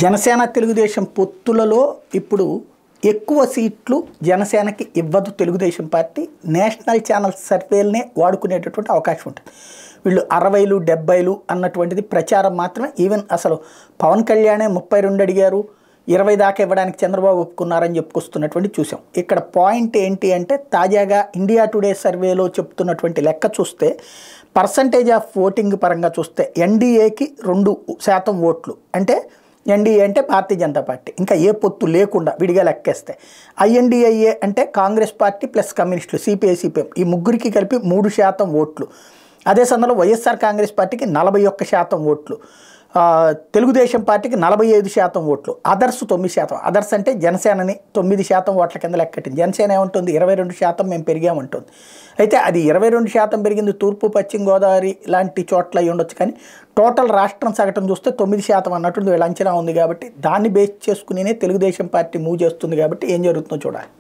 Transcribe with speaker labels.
Speaker 1: జనసేన తెలుగుదేశం పొత్తులలో ఇప్పుడు ఎక్కువ సీట్లు జనసేనకి ఇవ్వదు తెలుగుదేశం పార్టీ. నేషనల్ ఛానల్ సర్వేలనే వాడుకునేటటువంటి అవకాశం ఉంటుంది. వీళ్ళు 60లు 70లు అన్నటువంటిది ప్రచారం మాత్రమే. ఈవెన్ అసలు పవన్ కళ్యాణే 32 అడిగారు, 20 దాకా ఇవ్వడానికి చంద్రబాబు ఒప్పుకున్నారని చెప్పుకొస్తున్నటువంటి చూసాం. ఇక్కడ పాయింట్ ఏంటి అంటే తాజాగా ఇండియా టుడే సర్వేలో చెప్తున్నటువంటి లెక్క చూస్తే పర్సంటేజ్ ఆఫ్ ఓటింగ్ పరంగా చూస్తే ఎన్డీఏకి 2% ఓట్లు, అంటే ఎన్డీఏ అంటే భారతీయ జనతా పార్టీ, ఇంకా ఏ పొత్తు లేకుండా విడిగా లెక్కేస్తే ఐఎన్డీఏ అంటే కాంగ్రెస్ పార్టీ ప్లస్ కమ్యూనిస్టులు సిపిఐ సిపిఎం ఈ ముగ్గురికి కలిపి 3% ఓట్లు. అదే సందర్భంలో వైఎస్ఆర్ కాంగ్రెస్ పార్టీకి 41% ఓట్లు, తెలుగుదేశం పార్టీకి 45% ఓట్లు, అదర్స్ 9%. అదర్స్ అంటే జనసేనని 9% ఓట్ల కింద లెక్కట్టింది. జనసేన ఏమంటుంది? 22% మేము పెరిగామంటుంది. అయితే అది 22% పెరిగింది తూర్పు పశ్చిమ గోదావరి లాంటి చోట్ల అయి ఉండొచ్చు, కానీ టోటల్ రాష్ట్రం సగటును చూస్తే 9% అన్నట్టు వీళ్ళ అంచనా ఉంది. కాబట్టి దాన్ని బేస్ చేసుకునే తెలుగుదేశం పార్టీ మూవ్ చేస్తుంది. కాబట్టి ఏం జరుగుతుందో చూడాలి.